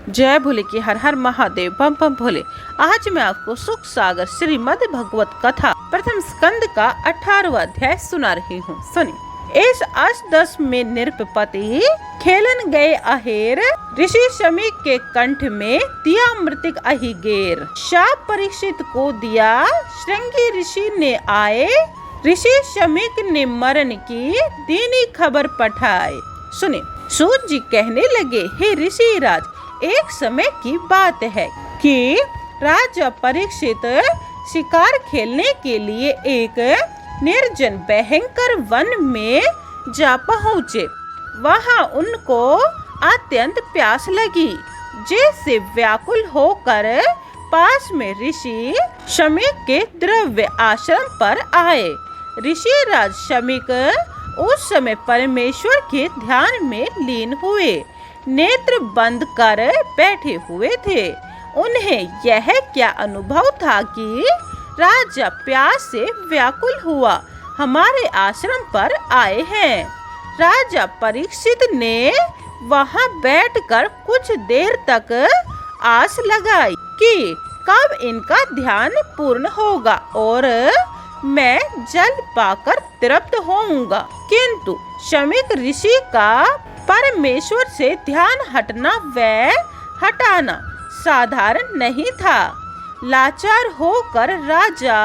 जय भोले की हर हर महादेव बम बम भोले। आज मैं आपको सुख सागर श्रीमद् भगवत कथा प्रथम स्कंद का 18वां अध्याय सुना रही हूँ। सुनिए। इस अष्टदश में नृपपति खेलन गए अहेर, ऋषि शमी के कंठ में दिया मृतिक अहिगेर। शाप परीक्षित को दिया श्रृंगी ऋषि ने आए, ऋषि शमीक ने मरण की दीनी खबर पठाए। सुने। सूत जी कहने लगे, हे ऋषि राज, एक समय की बात है कि राजा परीक्षित शिकार खेलने के लिए एक निर्जन भयंकर वन में जा पहुँचे। वहाँ उनको अत्यंत प्यास लगी, जिससे व्याकुल होकर पास में ऋषि शमीक के द्रव्य आश्रम पर आए। ऋषि राज शमीक उस समय परमेश्वर के ध्यान में लीन हुए, नेत्र बंद कर बैठे हुए थे। उन्हें यह क्या अनुभव था कि राजा प्यास से व्याकुल हुआ हमारे आश्रम पर आए हैं। राजा परीक्षित ने वहां बैठकर कुछ देर तक आस लगाई कि कब इनका ध्यान पूर्ण होगा और मैं जल पाकर तृप्त होऊंगा। किंतु शमीक ऋषि का परमेश्वर से ध्यान हटना व हटाना साधारण नहीं था। लाचार होकर राजा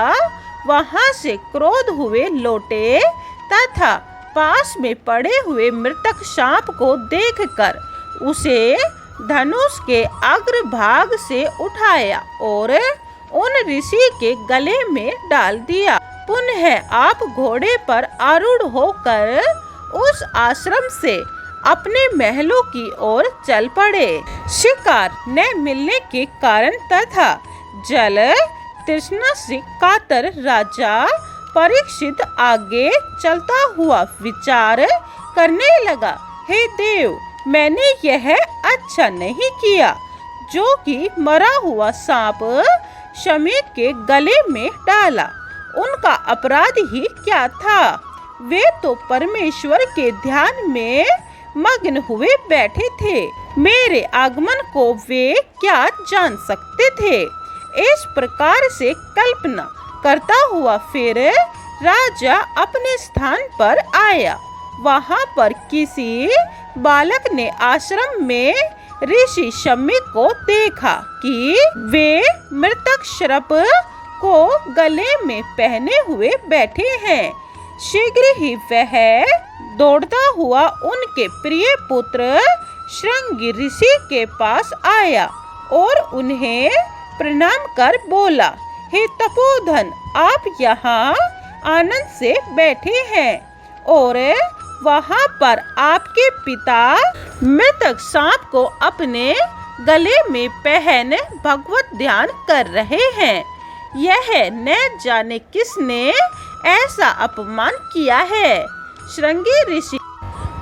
वहां से क्रोध हुए लौटे तथा पास में पड़े हुए मृतक सांप को देखकर उसे धनुष के अग्रभाग से उठाया और उन ऋषि के गले में डाल दिया। पुनः आप घोड़े पर आरूढ़ होकर उस आश्रम से अपने महलों की ओर चल पड़े। शिकार न मिलने के कारण तथा जल तृष्णा से कातर राजा परीक्षित आगे चलता हुआ विचार करने लगा, हे देव, मैंने यह अच्छा नहीं किया जो कि मरा हुआ सांप शमीक के गले में डाला। उनका अपराध ही क्या था? वे तो परमेश्वर के ध्यान में मग्न हुए बैठे थे। मेरे आगमन को वे क्या जान सकते थे? इस प्रकार से कल्पना करता हुआ फिर राजा अपने स्थान पर आया। वहां पर किसी बालक ने आश्रम में ऋषि शमीक को देखा कि वे मृतक सर्प को गले में पहने हुए बैठे हैं। शीघ्र ही वह दौड़ता हुआ उनके प्रिय पुत्र श्रृंगी ऋषि के पास आया और उन्हें प्रणाम कर बोला, हे तपोधन, आप यहाँ आनंद से बैठे हैं और वहाँ पर आपके पिता मृतक सांप को अपने गले में पहन भगवत ध्यान कर रहे हैं। यह न जाने किसने ऐसा अपमान किया है। श्रृंगी ऋषि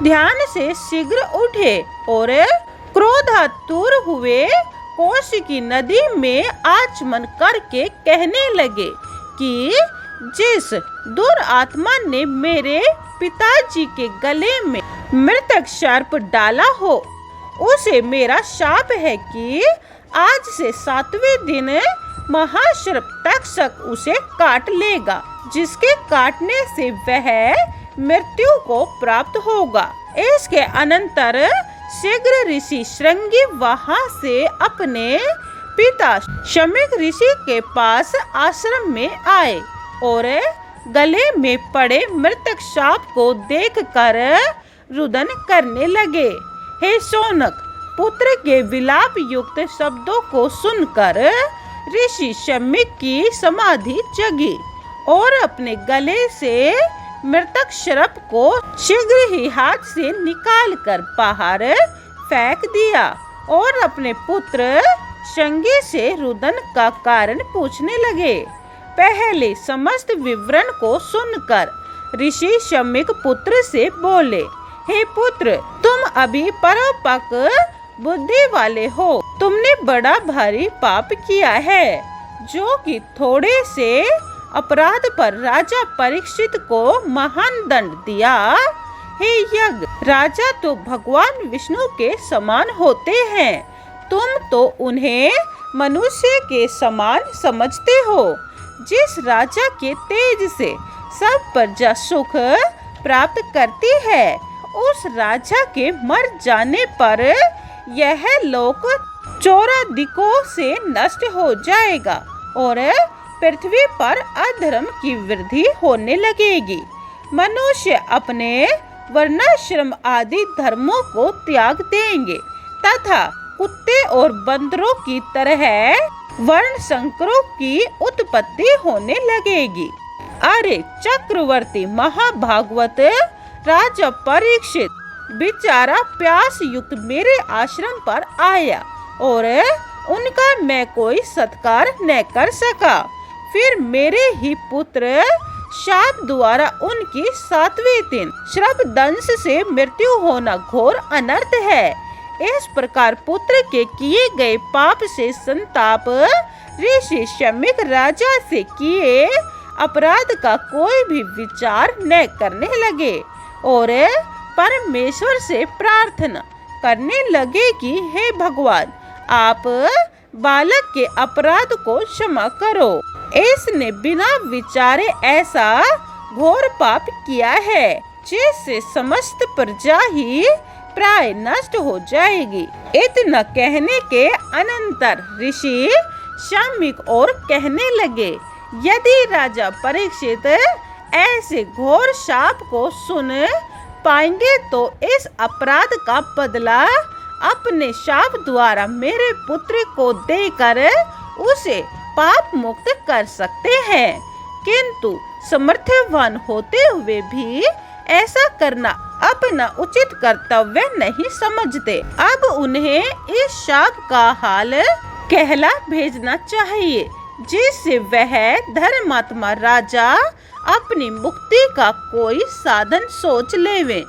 ध्यान से शीघ्र उठे और क्रोधातुर हुए कौशिकी नदी में आचमन करके कहने लगे कि जिस दुरात्मा ने मेरे पिताजी के गले में मृतक सर्प डाला हो, उसे मेरा शाप है कि आज से 7वें दिन महासर्प तक्षक उसे काट लेगा, जिसके काटने से वह मृत्यु को प्राप्त होगा। इसके अनंतर शीघ्र ऋषि श्रृंगी वहां से अपने पिता शमीक ऋषि के पास आश्रम में आए और गले में पड़े मृतक सांप को देखकर रुदन करने लगे। हे शौनक, पुत्र के विलाप युक्त शब्दों को सुनकर ऋषि शमीक की समाधि जगी और अपने गले से मृतक सर्प को शीघ्र ही हाथ से निकालकर बाहर फेंक दिया और अपने पुत्र श्रृंगी से रुदन का कारण पूछने लगे। पहले समस्त विवरण को सुनकर ऋषि शमीक पुत्र से बोले, हे पुत्र, तुम अभी परोपक बुद्धि वाले हो। तुमने बड़ा भारी पाप किया है, जो कि थोड़े से अपराध पर राजा परीक्षित को महान दंड दिया। हे यज्ञ, राजा तो भगवान विष्णु के समान होते हैं, तुम तो उन्हें मनुष्य के समान समझते हो। जिस राजा के तेज से सब प्रजा सुख प्राप्त करती है, उस राजा के मर जाने पर यह लोक चौरा दिकों से नष्ट हो जाएगा और पृथ्वी पर अधर्म की वृद्धि होने लगेगी। मनुष्य अपने वर्णाश्रम आदि धर्मों को त्याग देंगे तथा कुत्ते और बंदरों की तरह वर्ण संकरों की उत्पत्ति होने लगेगी। अरे चक्रवर्ती महाभागवत राजा परीक्षित बेचारा प्यास युक्त मेरे आश्रम पर आया और उनका मैं कोई सत्कार न कर सका। फिर मेरे ही पुत्र शाप द्वारा उनकी 7वें दिन श्राप दंश से मृत्यु होना घोर अनर्थ है। इस प्रकार पुत्र के किए गए पाप से संताप ऋषि शमीक राजा से किए अपराध का कोई भी विचार न करने लगे और परमेश्वर से प्रार्थना करने लगे कि हे भगवान, आप बालक के अपराध को क्षमा करो। इसने बिना विचारे ऐसा घोर पाप किया है जिससे समस्त प्रजा ही प्राय नष्ट हो जाएगी। इतना कहने के अनंतर ऋषि शमीक और कहने लगे, यदि राजा परीक्षित ऐसे घोर शाप को सुन पाएंगे तो इस अपराध का बदला अपने शाप द्वारा मेरे पुत्र को देकर उसे पाप मुक्त कर सकते हैं, किंतु समर्थवान होते हुए भी ऐसा करना अपना उचित कर्तव्य नहीं समझते। अब उन्हें इस शाप का हाल कहला भेजना चाहिए जिससे वह धर्मात्मा राजा अपनी मुक्ति का कोई साधन सोच लेवे।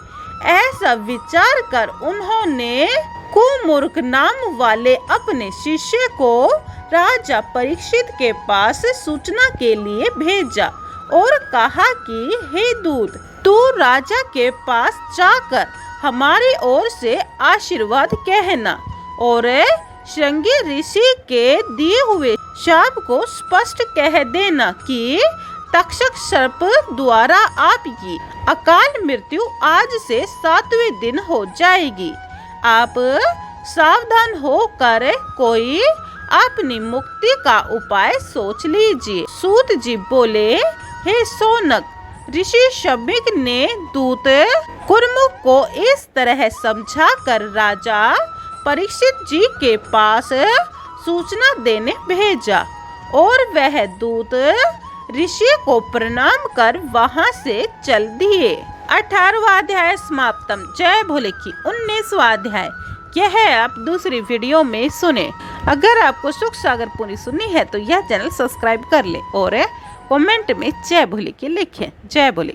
ऐसा विचार कर उन्होंने कुमूर्ख नाम वाले अपने शिष्य को राजा परीक्षित के पास सूचना के लिए भेजा और कहा कि हे दूत, तू राजा के पास जाकर हमारी ओर से आशीर्वाद कहना और श्रृंगी ऋषि के दिए हुए शाप को स्पष्ट कह देना कि तक्षक सर्प द्वारा आपकी अकाल मृत्यु आज से 7वें दिन हो जाएगी। आप सावधान होकर कोई अपनी मुक्ति का उपाय सोच लीजिए। सूत जी बोले, हे सौनक, ऋषि शमीक ने दूत कुरमुख को इस तरह समझा कर राजा परीक्षित जी के पास सूचना देने भेजा और वह दूत ऋषि को प्रणाम कर वहां से चल दिए। 18वां अध्याय समाप्तम। जय भोले की 19वां अध्याय यह आप दूसरी वीडियो में सुने। अगर आपको सुख सागर पुनी सुननी है तो यह चैनल सब्सक्राइब कर ले और कमेंट में जय भोले की लिखें। जय भोले।